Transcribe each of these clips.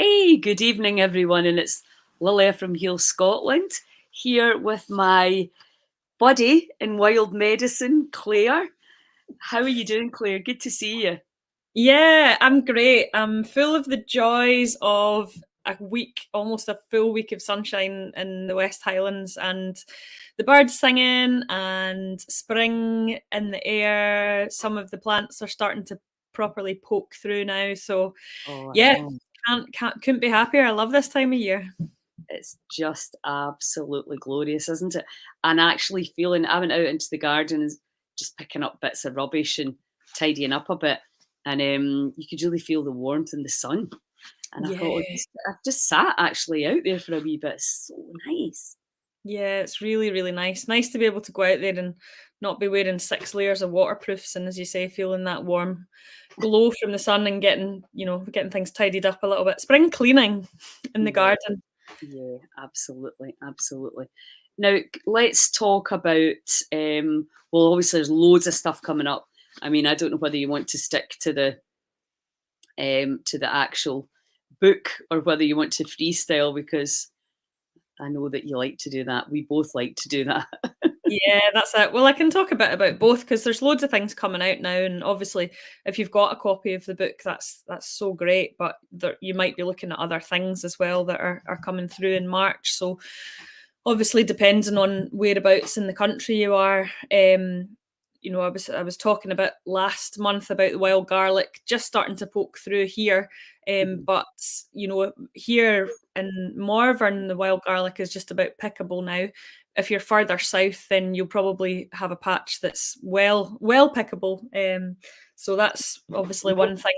Hey, good evening, everyone, and it's Lilia from Heal Scotland here with my buddy in wild medicine, Claire. How are you doing, Claire? Good to see you. Yeah, I'm great. I'm full of the joys of a week, almost a full week of sunshine in the West Highlands and the birds singing and spring in the air. Some of the plants are starting to properly poke through now. So Oh, I yeah, know. couldn't be happier. I love this time of year. It's just absolutely glorious, isn't it? And actually feeling, I went out into the gardens just picking up bits of rubbish and tidying up a bit. And you could really feel the warmth in the sun. And I thought, Yeah. I've just sat actually out there for a wee bit. It's so nice. Yeah, it's really, really nice. Nice to be able to go out there and not be wearing 6 layers of waterproofs and, as you say, feeling that warm glow from the sun and getting things tidied up a little bit. Spring cleaning in the Yeah. garden. Yeah, absolutely, absolutely. Now let's talk about. Well, obviously, there's loads of stuff coming up. I mean, I don't know whether you want to stick to the actual book or whether you want to freestyle because I know that you like to do that. We both like to do that. Yeah, that's it. Well, I can talk a bit about both because there's loads of things coming out now, and obviously, if you've got a copy of the book, that's so great. But you might be looking at other things as well that are coming through in March. So obviously, depending on whereabouts in the country you are, I was talking about last month about the wild garlic just starting to poke through here, Mhm. but here in Morvern, the wild garlic is just about pickable now. If you're further south, then you'll probably have a patch that's well pickable. So that's obviously one thing,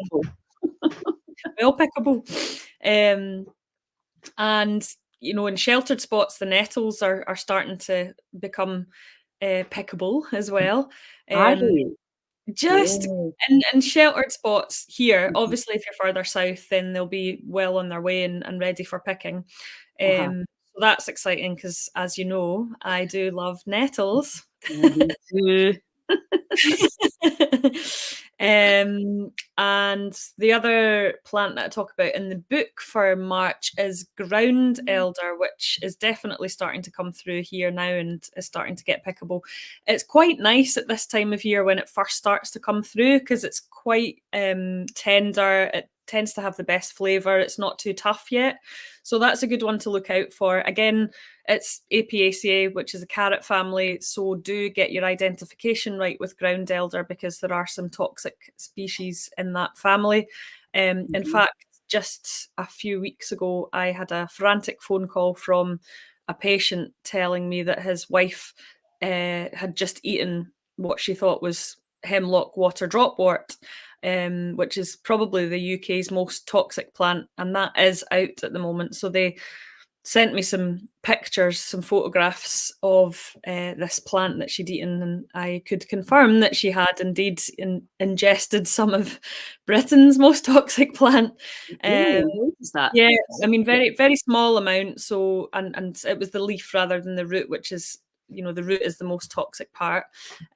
well pickable. Um, and in sheltered spots, the nettles are starting to become pickable as well. Are Um, they? just Yeah. in sheltered spots here. Obviously, if you're further south, then they'll be well on their way and ready for picking. Uh-huh. So that's exciting because, as you know, I do love nettles. Me too. And the other plant that I talk about in the book for March is ground elder, which is definitely starting to come through here now and is starting to get pickable. It's quite nice at this time of year when it first starts to come through because it's quite tender. It tends to have the best flavour. It's not too tough yet. So that's a good one to look out for. Again, it's Apiaceae, which is a carrot family, so do get your identification right with ground elder because there are some toxic species in that family. In Mhm. fact, just a few weeks ago, I had a frantic phone call from a patient telling me that his wife had just eaten what she thought was hemlock water dropwort, which is probably the UK's most toxic plant, and that is out at the moment. So they sent me some pictures, some photographs of this plant that she'd eaten, and I could confirm that she had indeed ingested some of Britain's most toxic plant. Uh, Really? What is that? yeah, I mean, very very small amount. So, and it was the leaf rather than the root, which is the root is the most toxic part.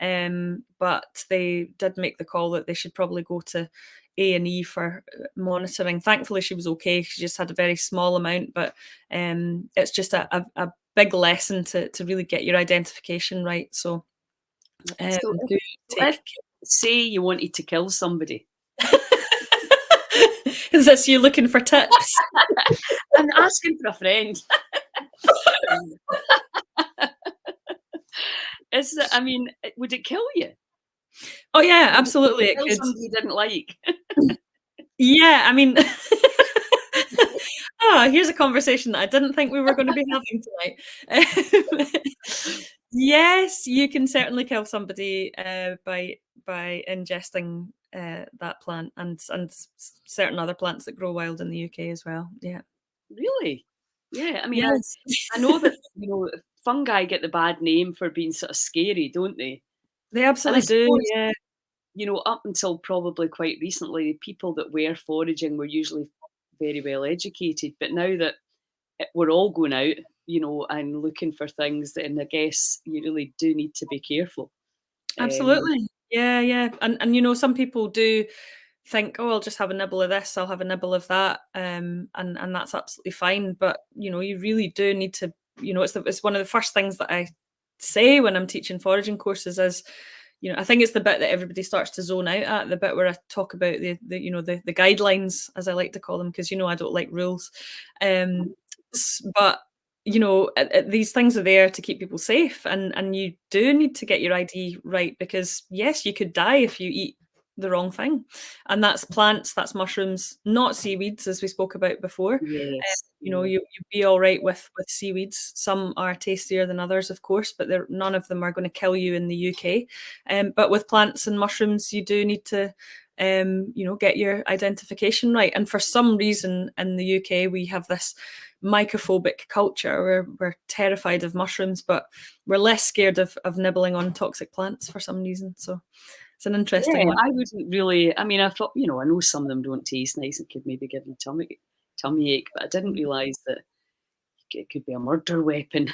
But they did make the call that they should probably go to A&E for monitoring. Thankfully, she was okay. She just had a very small amount, but it's just a big lesson to really get your identification right. So So do if take. say you wanted to kill somebody, Is this you looking for tips? I'm asking for a friend. I mean, would it kill you? Oh yeah, Would absolutely, it it kill could. somebody you didn't like? Yeah, I mean, here's a conversation that I didn't think we were going to be having tonight. Yes, you can certainly kill somebody by ingesting that plant and certain other plants that grow wild in the UK as well. Yeah. Really? Yeah. I mean, Yes. I know that fungi get the bad name for being sort of scary, don't they? They And I absolutely do. suppose Yeah. up until probably quite recently, the people that were foraging were usually very well educated. But now that we're all going out, and looking for things, then I guess you really do need to be careful. Um, Absolutely. Yeah, yeah. And some people do think, oh, I'll just have a nibble of this, I'll have a nibble of that, and that's absolutely fine. But you really do need to, it's one of the first things that I say when I'm teaching foraging courses is, I think it's the bit that everybody starts to zone out at, the bit where I talk about the guidelines, as I like to call them, because I don't like rules. But these things are there to keep people safe, and you do need to get your ID right, because yes, you could die if you eat the wrong thing, and that's plants, that's mushrooms, not seaweeds, as we spoke about before. Yes. Yeah. You'd be all right with seaweeds. Some are tastier than others, of course, but none of them are going to kill you in the UK. But with plants and mushrooms, you do need to, get your identification right. And for some reason in the UK, we have this mycophobic culture. We're terrified of mushrooms, but we're less scared of nibbling on toxic plants for some reason. So it's an interesting Yeah, one. I wouldn't really. I mean, I thought, I know some of them don't taste nice and could maybe give you tummy ache, but I didn't realise that it could be a murder weapon.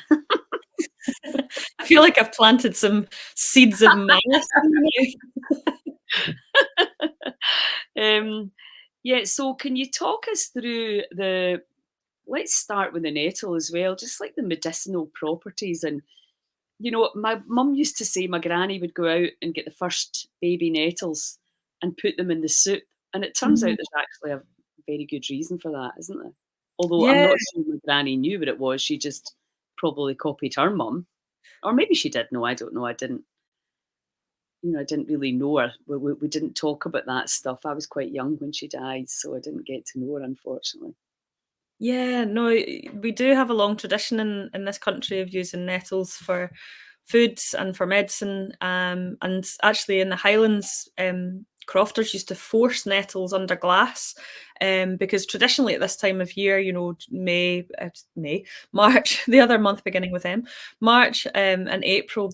I feel like I've planted some seeds of malice in you. Yeah, so can you talk us through let's start with the nettle as well, just like the medicinal properties. And, my mum used to say my granny would go out and get the first baby nettles and put them in the soup. And it turns out Mhm. there's actually a very good reason for that, isn't there? Although I'm Yeah. not sure my granny knew what it was. She just probably copied her mum. Or maybe she did know. I don't know. I didn't really know her. We didn't talk about that stuff. I was quite young when she died, so I didn't get to know her, unfortunately. Yeah, no, we do have a long tradition in this country of using nettles for foods and for medicine. And actually, in the Highlands, crofters used to force nettles under glass, because traditionally at this time of year, March, the other month beginning with M, March, and April,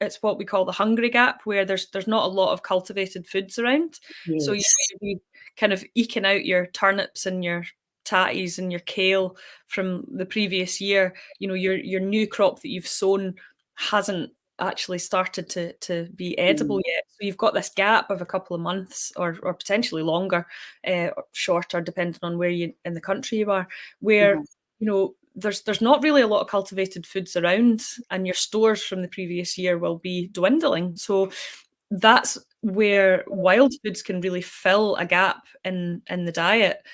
it's what we call the hungry gap, where there's not a lot of cultivated foods around. So Yes. you'd be kind of eking out your turnips and your tatties and your kale from the previous year. Your new crop that you've sown hasn't actually started to be edible Mm. yet. So you've got this gap of a couple of months, or potentially longer, or shorter, depending on where you in the country you are, where Uh-huh. there's not really a lot of cultivated foods around, and your stores from the previous year will be dwindling. So that's where wild foods can really fill a gap in the diet,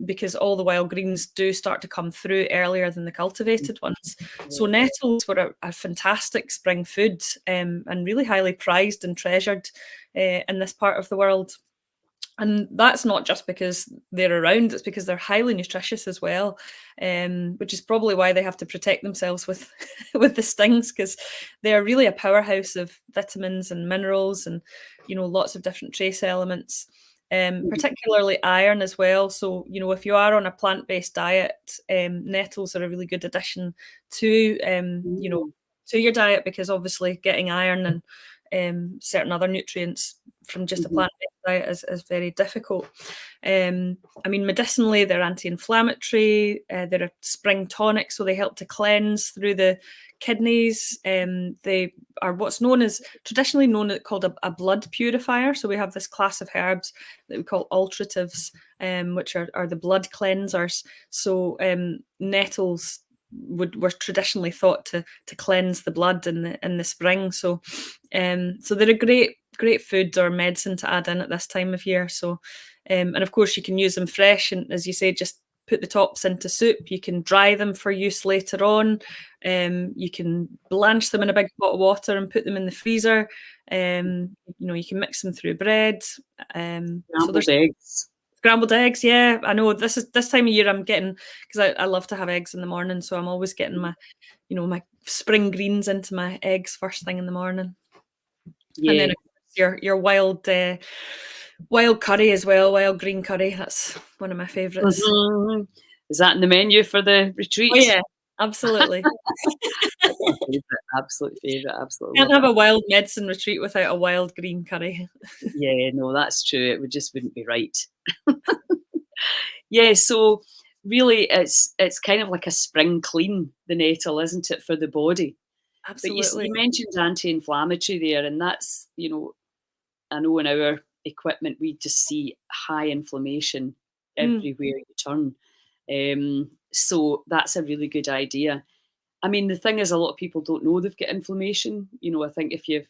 because all the wild greens do start to come through earlier than the Mm. cultivated ones. So Yeah. nettles were a fantastic spring food, and really highly prized and treasured in this part of the world. And that's not just because they're around, it's because they're highly nutritious as well, which is probably why they have to protect themselves with with the stings, because they're really a powerhouse of vitamins and minerals, and lots of different trace elements, Mhm. particularly iron as well. So if you are on a plant-based diet, nettles are a really good addition to Mm. to your diet, because obviously getting iron and certain other nutrients from just a Mhm. plant-based diet is very difficult. I mean, medicinally, they're anti-inflammatory. They're a spring tonic, so they help to cleanse through the kidneys. They are what's known as traditionally known called a blood purifier. So we have this class of herbs that we call alteratives, which are the blood cleansers. So nettles were traditionally thought to cleanse the blood in the spring. So they're a great food or medicine to add in at this time of year. So and of course you can use them fresh, and as you say, just put the tops into soup. You can dry them for use later on. You can blanch them in a big pot of water and put them in the freezer. You can mix them through bread. So Scrambled there's eggs. scrambled eggs. Yeah, I know this time of year I'm getting, because I love to have eggs in the morning, so I'm always getting my spring greens into my eggs first thing in the morning. And then Yeah. of course your wild curry as well, wild green curry. That's one of my favourites. Mhm. Is that in the menu for the Oh retreat? yeah, absolutely. That's my favourite, absolute favourite, absolutely Can't love have it. a wild medicine retreat without a wild green curry. Yeah, no, that's true, it wouldn't be right. Yeah, so really it's kind of like a spring clean, the nettle, isn't it, for the body? But you Absolutely. mentioned anti-inflammatory there, and that's, I know in our equipment, we just see high inflammation Mm. everywhere you turn. So that's a really good idea. I mean, the thing is, a lot of people don't know they've got inflammation. You know, I think if you've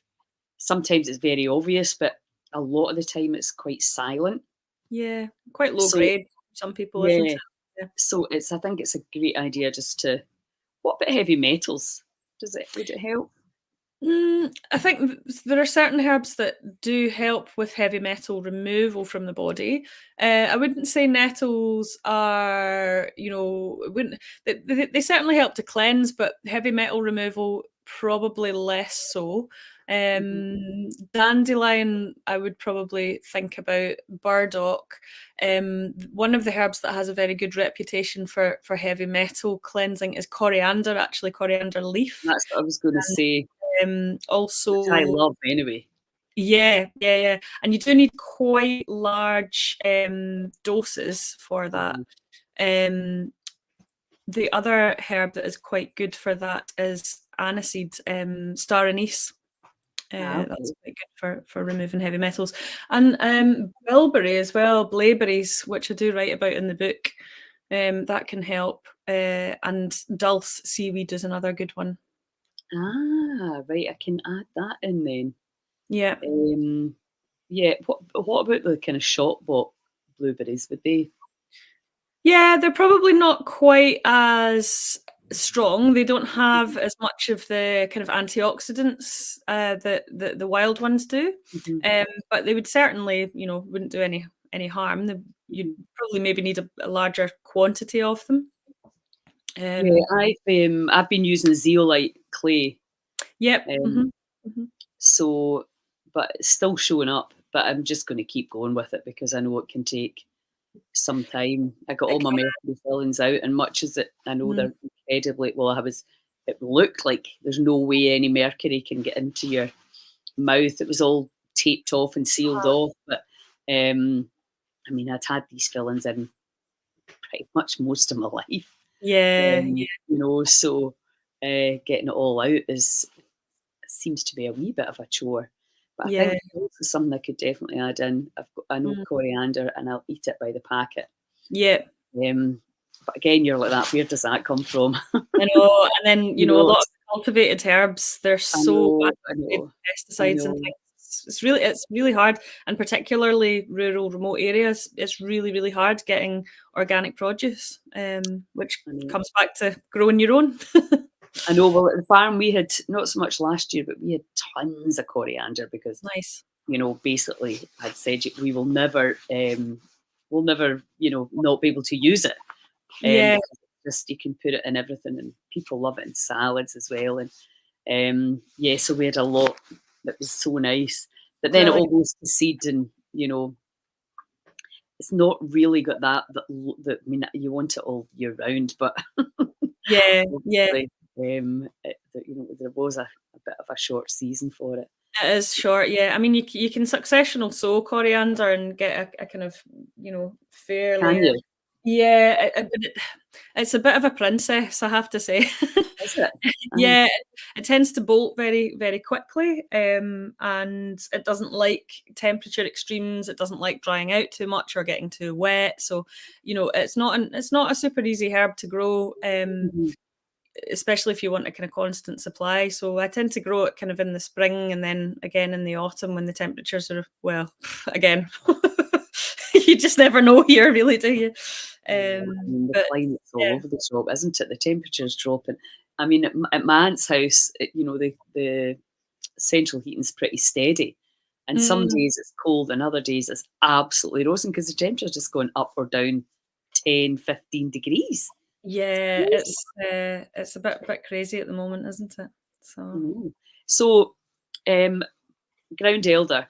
sometimes it's very obvious, but a lot of the time it's quite silent. Yeah, quite low So grade for some people, isn't yeah, it? Yeah. so it's I think it's a great idea just to what about heavy metals? Does it would it help? I think there are certain herbs that do help with heavy metal removal from the body. I wouldn't say nettles are, wouldn't they certainly help to cleanse, but heavy metal removal probably less so. Mhm. Dandelion, I would probably think about burdock. One of the herbs that has a very good reputation for heavy metal cleansing is coriander, actually coriander leaf. That's what I was gonna say, which I Also, love anyway. yeah, yeah, yeah, and you do need quite large doses for that. Mhm. Um, the other herb that is quite good for that is aniseed, star anise. That's Okay. quite good for removing heavy metals, and bilberry as well, blaeberries, which I do write about in the book. That can help, and dulse seaweed is another good one. Right, I can add that in then. Yeah. Um, yeah, what about the kinda shop bought blueberries? Would they Yeah, they're probably not quite as strong. They don't have Mhm, as much of the kind of antioxidants that the wild ones do, mhm, but they would certainly, wouldn't do any harm. You'd mhm. probably maybe need a larger quantity of them. Yeah, Um, I've been using zeolite clay, yep. um, Mhm. so but it's still showing up, but I'm just gonna keep going with it because I know it can take some time. I got It all my can. mercury fillings out, and much as it I know Mm. they're incredibly well, it looked like there's no way any mercury can get into your mouth. It was all taped off and sealed Uh-huh. off, but, um, I mean, I'd had these fillings in pretty much most of my life, Yeah, so, getting it all out is seems to be a wee bit of a chore, but I yeah, think this is something I could definitely add in. I know mm, coriander, and I'll eat it by the packet. yeah. Um, but again, you're like that. Where does that come from? I know, and then, a lot of It's the cultivated herbs, they're I so know, I badly know, with I pesticides and know, things. It's really hard, and particularly rural, remote areas, it's really, really hard getting organic produce, which I know. comes back to growing your own. I know. Well, at the farm we had not so much last year, but we had tons of coriander because Nice. basically I'd said we will never, we'll never, not be able to use it, Yeah, because it's just you can put it in everything, and people love it in salads as well. And yeah, so we had a lot that was so nice, but then it brilliant. all goes to seed, and it's not really got that. I mean, you want it all year round, but Yeah, yeah. obviously, there was a bit of a short season for it. It is short, yeah. I mean, you can successional sow coriander and get a kind of, Can fairly. you? Yeah, but it's a bit of a princess, I have to say. Is it? Yeah, it tends to bolt very, very quickly, and it doesn't like temperature extremes. It doesn't like drying out too much or getting too wet. So, it's not a super easy herb to grow, Mhm. especially if you want a kind of constant supply. So I tend to grow it kind of in the spring and then again in the autumn when the temperatures are, well, again, you just never know here, really, do you? Yeah, I mean, the But climate's all yeah. over the shop, isn't it? The temperature's dropping. I mean, at my aunt's house, the central heating's pretty steady, and some Mm. days it's cold and other days it's absolutely roasting because the temperature's just going up or down 10, 15 degrees. It's Yeah, crazy. it's a bit crazy at the moment, isn't it? So Mhm. So, um, ground elder.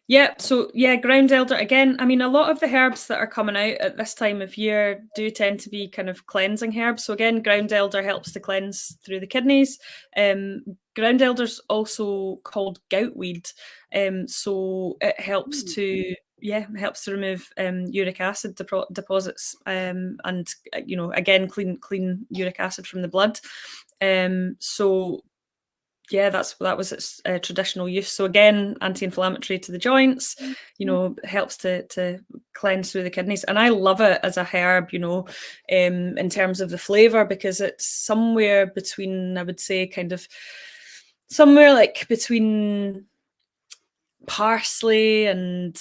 yeah, so yeah, ground elder again. I mean, a lot of the herbs that are coming out at this time of year do tend to be kind of cleansing herbs. So again, ground elder helps to cleanse through the kidneys. Ground elder's also called goutweed, so it helps Mm, to helps to remove uric acid deposits, and again clean uric acid from the blood. So Yeah, that was its traditional use. So again, anti-inflammatory to the joints, helps to cleanse through the kidneys. And I love it as a herb, in terms of the flavor, because it's somewhere between, I would say, kind of somewhere like between parsley and,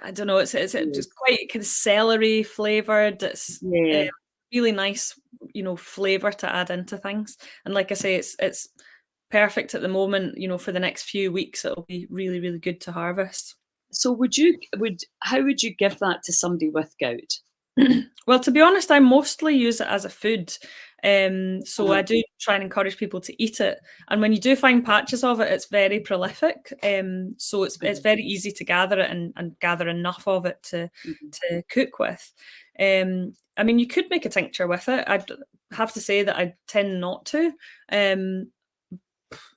I don't know, it's Yeah. just quite kind of celery flavored. It's Yeah. really nice, flavor to add into things. And like I say, it's perfect at the moment. For the next few weeks, it'll be really, really good to harvest. So how would you give that to somebody with gout? Well, to be honest, I mostly use it as a food. So Uh-huh. I do try and encourage people to eat it. And when you do find patches of it, it's very prolific. So it's Mhm. very easy to gather it and gather enough of it to Mhm. cook with. I mean, you could make a tincture with it. I'd have to say that I tend not to. Um,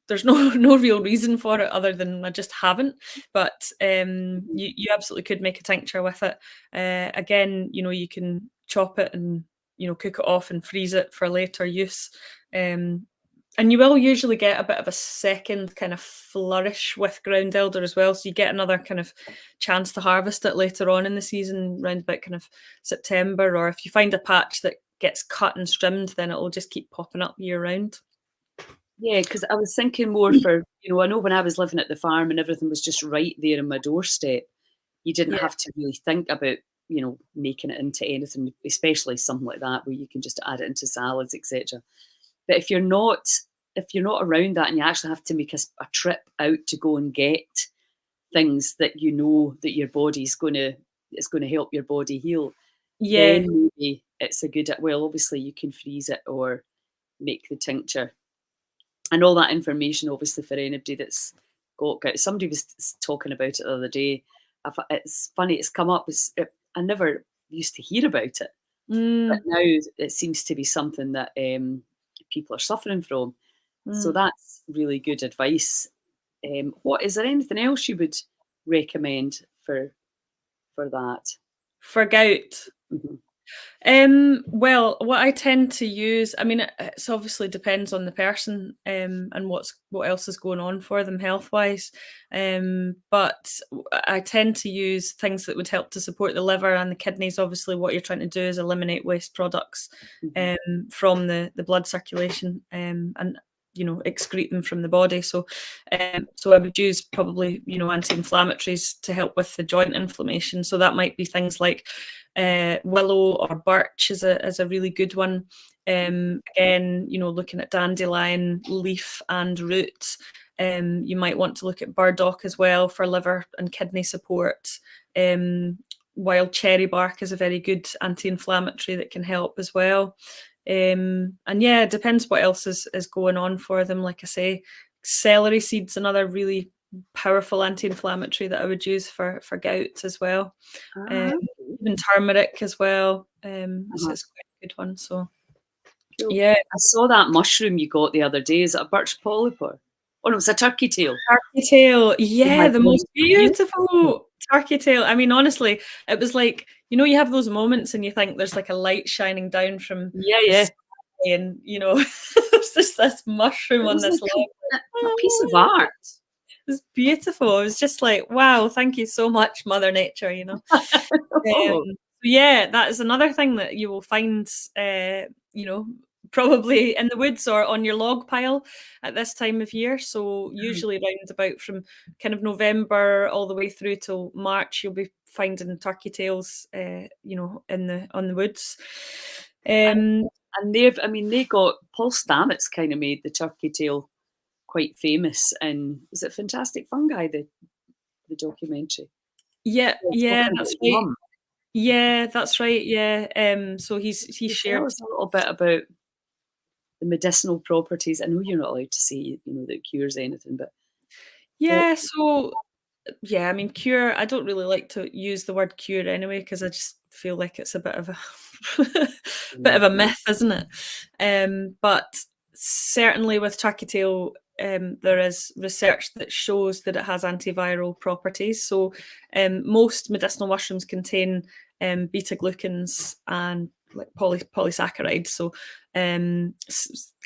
there's no no real reason for it other than I just haven't. But Mhm. you absolutely could make a tincture with it. Again, you can chop it and cook it off and freeze it for later use. Um, and you will usually get a bit of a second kind of flourish with ground elder as well. So you get another kind of chance to harvest it later on in the season, around about kind of September. Or if you find a patch that gets cut and trimmed, then it'll just keep popping up year round. Yeah, because I was thinking more for, I know when I was living at the farm and everything was just right there on my doorstep, you didn't Yeah. have to really think about, making it into anything, especially something like that where you can just add it into salads, etc. But if you're not around that and you actually have to make a trip out to go and get things that you know that your body's gonna it's gonna help your body heal, Yeah. then maybe it's a good, well, obviously you can freeze it or make the tincture. And all that information, obviously, for anybody that's got gout. Somebody was talking about it the other day. It's funny, it's come up. I never used to hear about it, but Mm, now it seems to be something that people are suffering from. So mm. that's really good advice. What is there anything else you would recommend for that? For gout. Mhm. Well, what I tend to use, I mean, it's obviously depends on the person, and what else is going on for them health wise. But I tend to use things that would help to support the liver and the kidneys. Obviously, what you're trying to do is eliminate waste products Mhm. from the blood circulation, and excrete them from the body. So I would use probably anti-inflammatories to help with the joint inflammation. So that might be things like willow or birch is a really good one. Again, looking at dandelion leaf and root. You might want to look at burdock as well for liver and kidney support. Um, Wild cherry bark is a very good anti-inflammatory that can help as well. And yeah, it depends what else is going on for them. Like I say, celery seeds, another really powerful anti-inflammatory that I would use for gout as well. Um, Ah, okay. Even turmeric as well. Uh-huh. It's quite a good one. So Cool. yeah, I saw that mushroom you got the other day. Is it a birch polyp or? Oh no, it's a turkey tail. turkey tail. Oh Yeah, my the god, most it's beautiful. beautiful turkey tail. I mean, honestly, it was like you have those moments and you think there's like a light shining down from Yeah, the yeah. sky, and there's just this mushroom It on was this like log. a piece of art. It was beautiful. It was just like, wow, thank you so much, Mother Nature. Oh, Yeah, that is another thing that you will find, you know, probably in the woods or on your log pile at this time of year. So usually round about from kind of November all the way through till March, you'll be finding turkey tails, in the on the woods. and Um, they got Paul Stamets kind of made the turkey tail quite famous in, was it Fantastic Fungi, the documentary? yeah, Yeah, yeah, talking about that's his right. mum. Yeah, that's right. Yeah. So he You tell shared. us a little bit about the medicinal properties. I know you're not allowed to say, that it cures anything, but what? Yeah, so yeah, I mean, cure, I don't really like to use the word cure anyway because I just feel like it's a bit of a bit of Mm, a myth, isn't it? But certainly with turkey tail, there is research that shows that it has antiviral properties. So most medicinal mushrooms contain beta glucans and like polysaccharides, so kind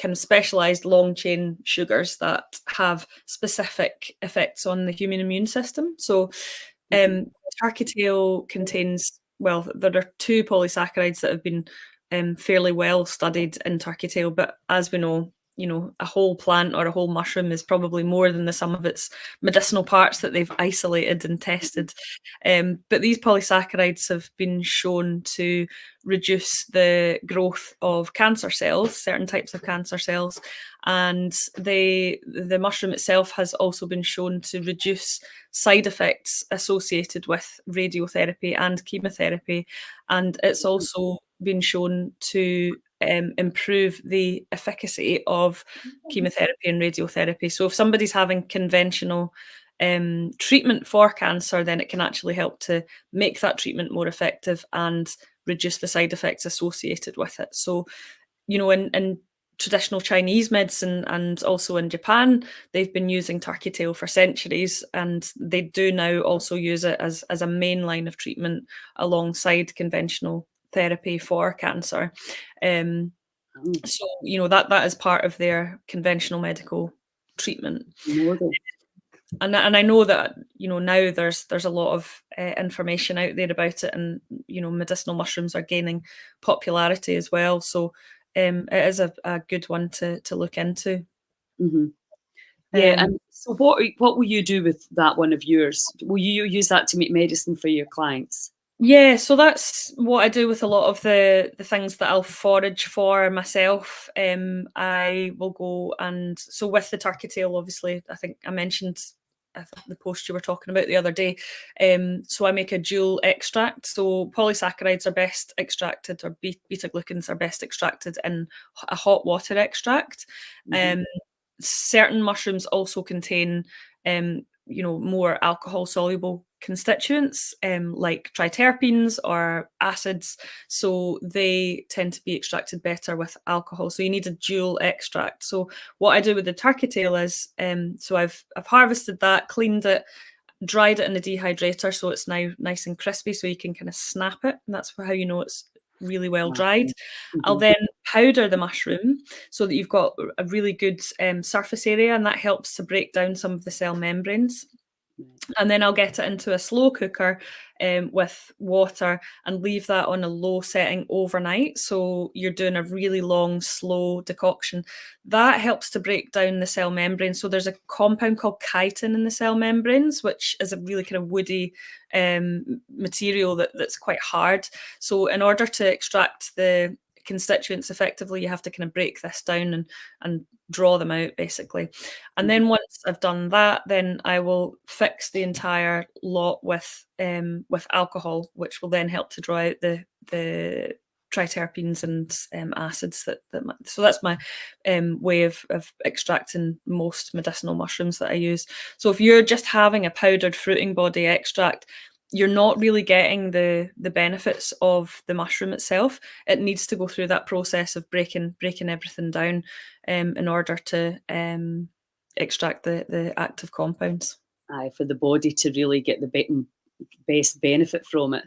of specialized long chain sugars that have specific effects on the human immune system. So turkey tail contains, well, there are two polysaccharides that have been fairly well studied in turkey tail, but as we know, a whole plant or a whole mushroom is probably more than the sum of its medicinal parts that they've isolated and tested. But these polysaccharides have been shown to reduce the growth of cancer cells, certain types of cancer cells, and the mushroom itself has also been shown to reduce side effects associated with radiotherapy and chemotherapy, and it's also been shown to improve the efficacy of chemotherapy and radiotherapy. So if somebody's having conventional treatment for cancer, then it can actually help to make that treatment more effective and reduce the side effects associated with it. So, in traditional Chinese medicine and also in Japan, they've been using turkey tail for centuries, and they do now also use it as a main line of treatment alongside conventional therapy for cancer. So that is part of their conventional medical treatment. And I know that now there's a lot of information out there about it, and medicinal mushrooms are gaining popularity as well. So it is a good one to look into. Mm-hmm. Yeah, and so what will you do with that one of yours? Will you use that to make medicine for your clients? Yeah, so that's what I do with a lot of the things that I'll forage for myself. I will go, and so with the turkey tail, obviously, I think I mentioned the post you were talking about the other day. So I make a dual extract. So polysaccharides are best extracted, or beta glucans are best extracted in a hot water extract. Certain mushrooms also contain more alcohol soluble constituents, like triterpenes or acids, so they tend to be extracted better with alcohol. So you need a dual extract. So what I do with the turkey tail is, so I've harvested that, cleaned it, dried it in the dehydrator, so it's now nice and crispy, so you can kind of snap it, and that's how you know it's really well dried. I'll then powder the mushroom so that you've got a really good surface area, and that helps to break down some of the cell membranes. And then I'll get it into a slow cooker with water and leave that on a low setting overnight. So you're doing a really long, slow decoction. That helps to break down the cell membrane. So there's a compound called chitin in the cell membranes, which is a really kind of woody material that's quite hard. So in order to extract the constituents effectively, you have to kind of break this down and draw them out, basically. And then once I've done that, then I will fix the entire lot with alcohol, which will then help to draw out the triterpenes and acids so that's my way of extracting most medicinal mushrooms that I use. So if you're just having a powdered fruiting body extract, you're not really getting the benefits of the mushroom itself. It needs to go through that process of breaking everything down in order to extract the active compounds. Aye, for the body to really get the best benefit from it.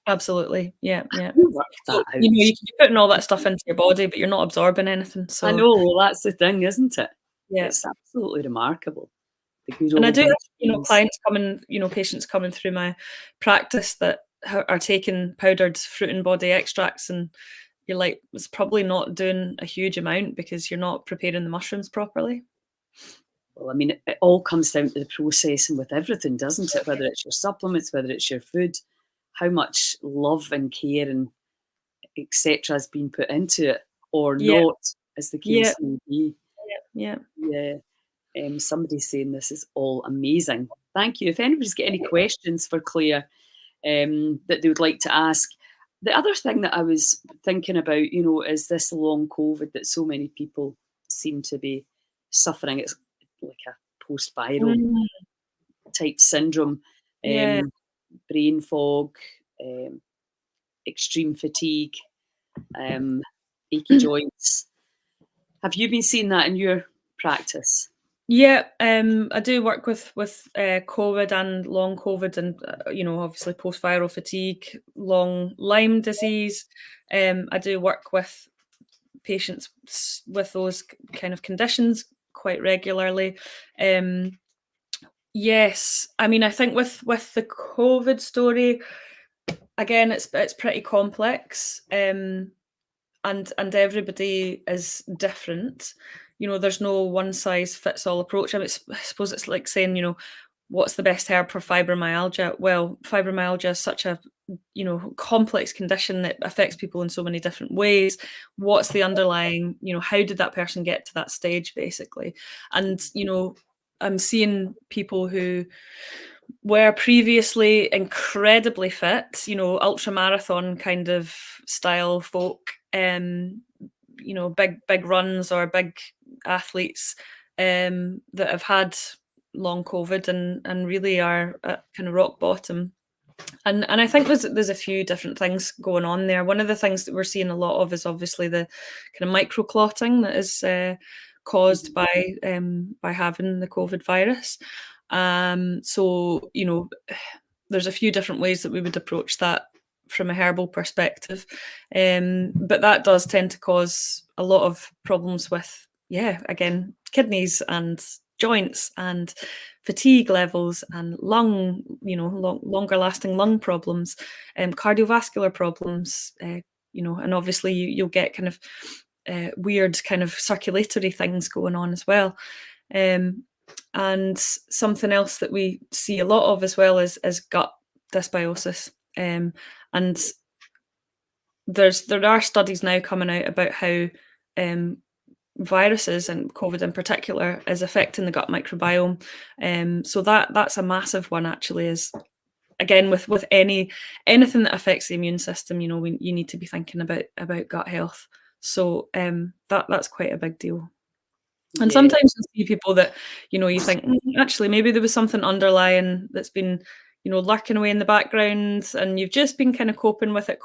Absolutely, yeah. Work that So, out. you can be putting all that stuff into your body, but you're not absorbing anything. So I know, well, that's the thing, isn't it? yeah, It's absolutely remarkable. The good and I old do have things. clients coming, patients coming through my practice that are taking powdered fruit and body extracts, and you're like, it's probably not doing a huge amount because you're not preparing the mushrooms properly. Well, I mean, it all comes down to the processing with everything, doesn't it? Whether it's your supplements, whether it's your food, how much love and care and etc. has been put into it or Yeah, not, as the case may be. yeah. Yeah. Somebody's saying this is all amazing. Thank you. If anybody's got any questions for Claire that they would like to ask. The other thing that I was thinking about, is this long COVID that so many people seem to be suffering. It's like a post-viral type syndrome, Yeah. brain fog, extreme fatigue, achy joints. Have you been seeing that in your practice? Yeah, I do work with COVID and long COVID, and obviously post-viral fatigue, long Lyme disease. I do work with patients with those kind of conditions quite regularly. Um, yes, I mean, I think with the COVID story, again, it's pretty complex. And everybody is different. There's no one size fits all approach. I mean, I suppose it's like saying, what's the best herb for fibromyalgia? Well, fibromyalgia is such a complex condition that affects people in so many different ways. What's the underlying, how did that person get to that stage, basically? And I'm seeing people who were previously incredibly fit, ultra marathon kind of style folk, big runs or big athletes, that have had long COVID and really are at kind of rock bottom. And I think there's a few different things going on there. One of the things that we're seeing a lot of is obviously the kind of microclotting that is caused by having the COVID virus. So there's a few different ways that we would approach that from a herbal perspective, but that does tend to cause a lot of problems with, again, kidneys and joints and fatigue levels and longer lasting lung problems, cardiovascular problems, and obviously you'll get kind of weird kind of circulatory things going on as well. And something else that we see a lot of as well is gut dysbiosis. And there are studies now coming out about how viruses, and COVID in particular, is affecting the gut microbiome. So that's a massive one, actually. Is again with anything that affects the immune system, you need to be thinking about gut health. So that's quite a big deal. And sometimes you see people that, you think, actually, maybe there was something underlying that's been, lurking away in the background, and you've just been kind of coping with it.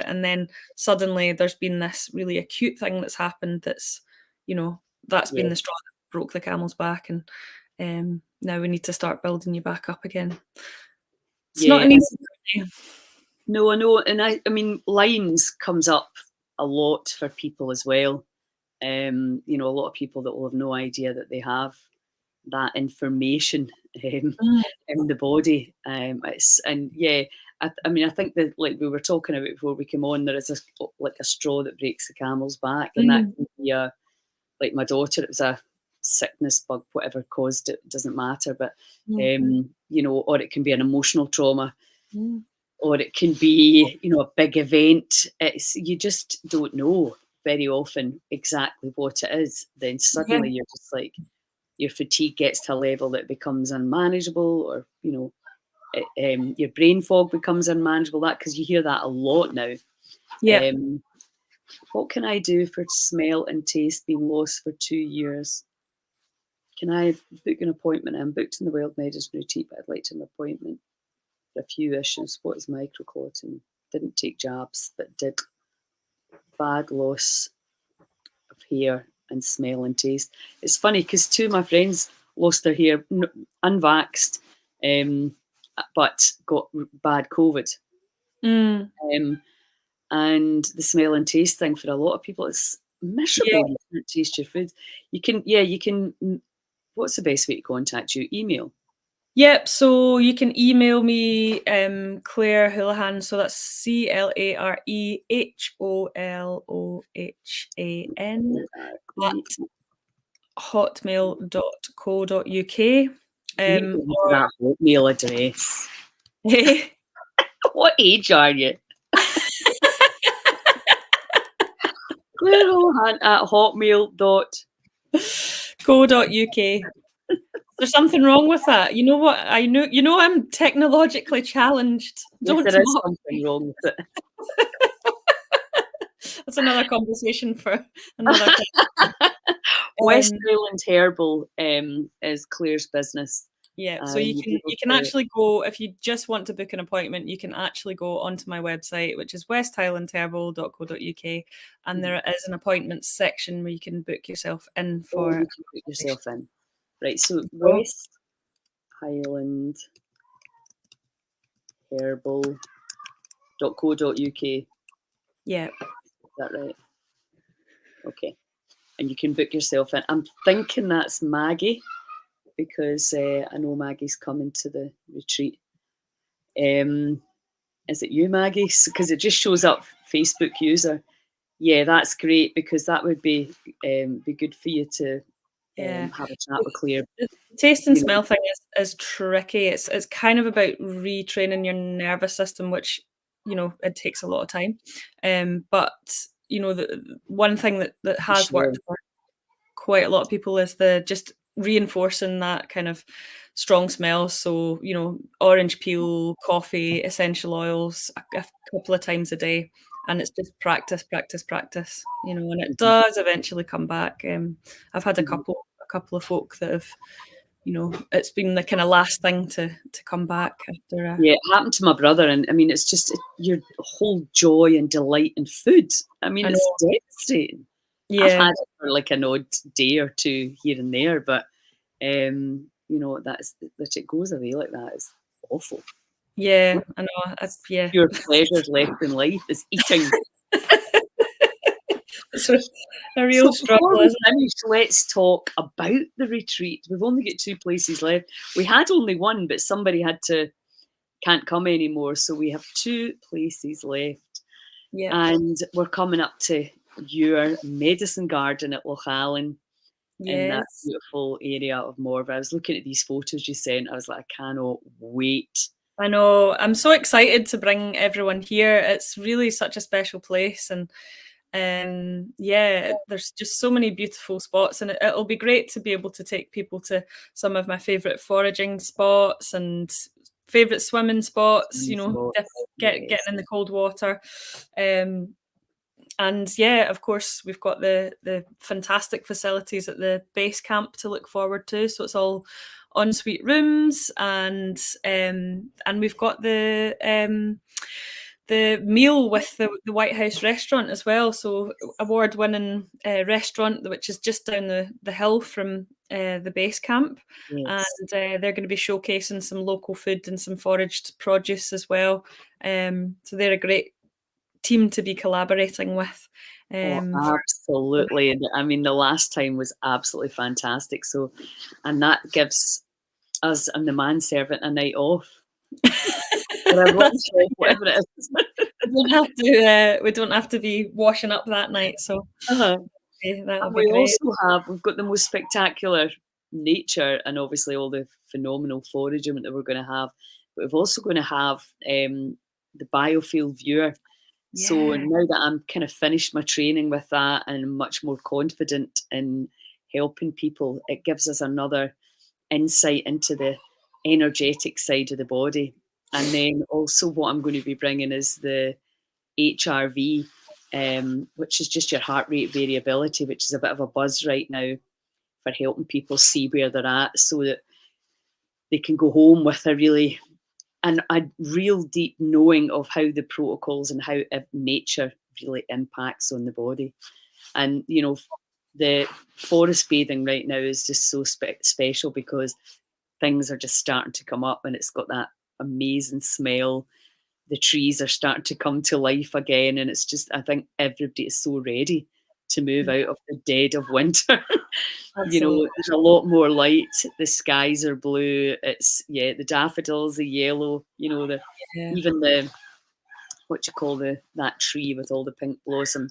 And then suddenly there's been this really acute thing that's happened that's been the straw that broke the camel's back. And now we need to start building you back up again. It's not an easy journey. No, I know. And I mean, Lyme's comes up a lot for people as well. A lot of people that will have no idea that they have that information in the body. I think that, like we were talking about before we came on, there is a straw that breaks the camel's back, and that can be like my daughter, it was a sickness bug, whatever caused it, doesn't matter, but or it can be an emotional trauma. Or it can be, a big event. You just don't know very often exactly what it is. Then suddenly you're just like, your fatigue gets to a level that becomes unmanageable, or your brain fog becomes unmanageable. That, because you hear that a lot now. Yeah. What can I do for smell and taste being lost for 2 years? Can I book an appointment? I'm booked in the Wild Medicine Retreat, but I'd like to have an appointment for a few issues. What is microclotting? Didn't take jabs, but did. Bad loss of hair and smell and taste. It's funny because two of my friends lost their hair unvaxxed, but got bad COVID. And the smell and taste thing, for a lot of people, it's miserable. You can't taste your food. You can. What's the best way to contact you? Email. Yep, so you can email me, Clare Houlihan, so that's ClareHolohhan at hotmail.co.uk. That Hotmail address. What age are you? Clare Houlihan at hotmail.co.uk. There's something wrong with that. You know what? I know. I'm technologically challenged. Yes, there is something wrong with it. That's another conversation for another time. West Island Herbal is Clare's business, Yeah, so and you'll be able you can to. actually go if you just want to book an appointment, you can actually go onto my website, which is westhighlandherbal.co.uk, and Mhm. there is an appointments section where you can book yourself in Or for a you can put consultation. yourself in. Right, so Oh, West Highland Herbal.co.uk. Is yeah. that right? Okay. And you can book yourself in. I'm thinking that's Maggie because I know Maggie's coming to the retreat. Is it you, Maggie? Because it just shows up Facebook user. Yeah, that's great because that would be good for you to Yeah. have a chat with Claire. The taste and You know, smell thing is tricky. It's kind of about retraining your nervous system, which, you know, it takes a lot of time. But you know, the one thing that for has sure. worked for quite a lot of people is the just reinforcing that kind of strong smell. So, you know, orange peel, coffee, essential oils a couple of times a day. And it's just practice, practice, practice, you know, and it Mhm, does eventually come back. I've had mhm. a couple of folk that have, you know, it's been the kind of last thing to come back after a, Yeah, it happened to my brother, and I mean, it's just your whole joy and delight in food. I mean, I it's know, devastating. I've yeah, had it for like an odd day or two here and there, but you know, that it goes away like that is awful. yeah, I know, yeah. Pure pleasures left in life is eating. It's a real So before struggle, we isn't finish, let's talk about the retreat. We've only got 2 places left. We had only one, but somebody can't come anymore, so we have 2 places left. it? Yeah, And we're coming up to your medicine garden at Lochalan in that yes. beautiful area of Morve. I was looking at these photos you sent. I was like, I cannot wait. I know. I'm so excited to bring everyone here. It's really such a special place, and yeah, there's just so many beautiful spots, and it'll be great to be able to take people to some of my favorite foraging spots and favorite swimming spots. You These know, spots, getting yes. in the cold water. Um, and yeah, of course, we've got the fantastic facilities at the base camp to look forward to. So it's all ensuite rooms, and we've got the meal with the White House restaurant as well. So award-winning restaurant, which is just down the hill from the base camp, and Yes. they're going to be showcasing some local food and some foraged produce as well. So they're a great team to be collaborating with. Oh, For absolutely. And I mean, the last time was absolutely fantastic. So, and that gives us and the manservant a night off or a lunch That's off, yeah. whatever it is. We don't have to be washing up that night. So Uh-huh. that'll And be great. we've got the most spectacular nature and obviously all the phenomenal foraging that we're going to have. But we're also going to have the biofield viewer. So Yeah. now that I'm kind of finished my training with that and much more confident in helping people, it gives us another insight into the energetic side of the body. And then also what I'm going to be bringing is the HRV, which is just your heart rate variability, which is a bit of a buzz right now for helping people see where they're at so that they can go home with a real deep knowing of how the protocols and how nature really impacts on the body. And you know, the forest bathing right now is just so special because things are just starting to come up and it's got that amazing smell. The trees are starting to come to life again, and it's just I think everybody is so ready to move out of the dead of winter. You know, Absolutely. there's a lot more light. The skies are blue. It's yeah, the daffodils, the yellow. You know, the Yeah. even the what you call that tree with all the pink blossom,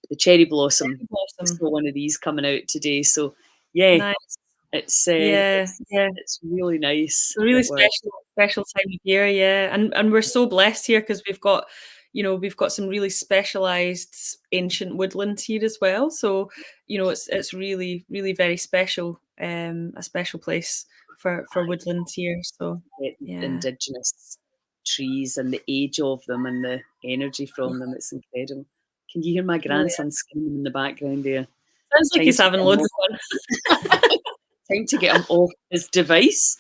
the cherry blossom. I Awesome. saw one of these coming out today. So yeah, Nice. it's Yeah. Yeah. it's really nice A really that we're special time of year, yeah, and we're so blessed here because we've got, you know, we've got some really specialized ancient woodland here as well. So, you know, it's really very special, a special place for woodland here. So, yeah, indigenous trees and the age of them and the energy from them. It's incredible. Can you hear my really grandson screaming in the background there? sounds like Trying he's to having get him loads off, of fun. Time to get him off his device.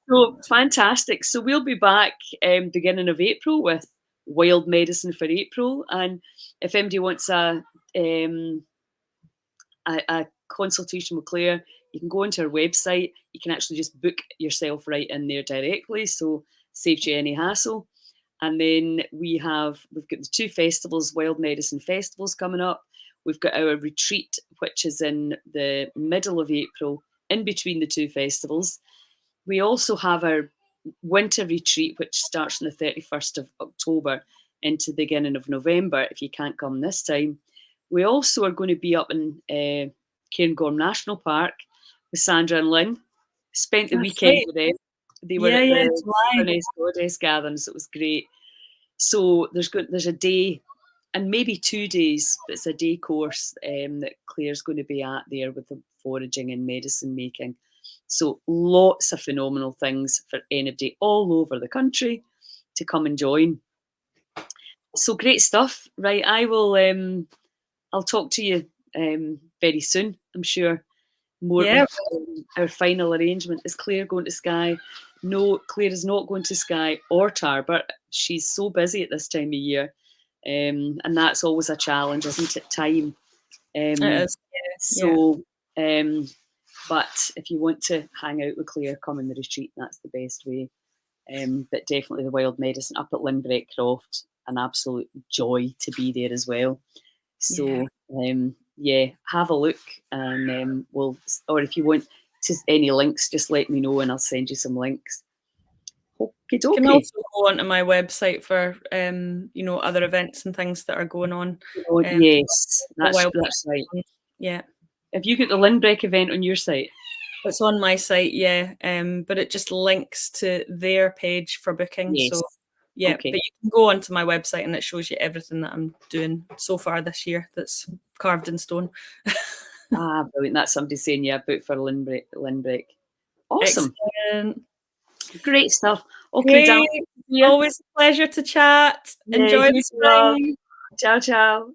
So fantastic. So we'll be back beginning of April with wild medicine for April. And if anybody wants a consultation with Claire, you can go into our website. You can actually just book yourself right in there directly. So saves you any hassle. And then we've got the 2 festivals, Wild Medicine Festivals coming up. We've got our retreat, which is in the middle of April, in between the 2 festivals. We also have our winter retreat, which starts on the 31st of October into the beginning of November, if you can't come this time. We also are going to be up in Cairngorm National Park with Sandra and Lynn. Spent the That's weekend right. with them. They were Yeah, at yeah, the July. Inverness Goddess Gatherings. It was great. So there's a day and maybe 2 days, but it's a day course that Claire's going to be at there with the foraging and medicine making. So lots of phenomenal things for anybody all over the country to come and join. So great stuff, right? I'll talk to you very soon. I'm sure more Yeah. with our final arrangement. Is Claire going to Skye? No, Claire is not going to Skye or Tarbert. She's so busy at this time of year, and that's always a challenge, isn't it? Time. It is. Yeah. So, but if you want to hang out with Claire, come in the retreat. That's the best way. But definitely the wild medicine up at Linbrett Croft, an absolute joy to be there as well. So yeah, have a look, and or if you want any links, just let me know and I'll send you some links. Okie You can dokie. also go onto my website for other events and things that are going on. Yes, that's Wild right. Yeah. Have you got the Lindbreck event on your site? It's on my site, yeah. But it just links to their page for booking. Yes. So yeah, Okay. but you can go onto my website and it shows you everything that I'm doing so far this year that's carved in stone. Brilliant. That's somebody saying, yeah, book for Lindbreck. Awesome. Excellent. Great stuff. Okay, Great. darling. Yeah. Always a pleasure to chat. Yeah, Enjoy you the too. spring. Ciao, ciao.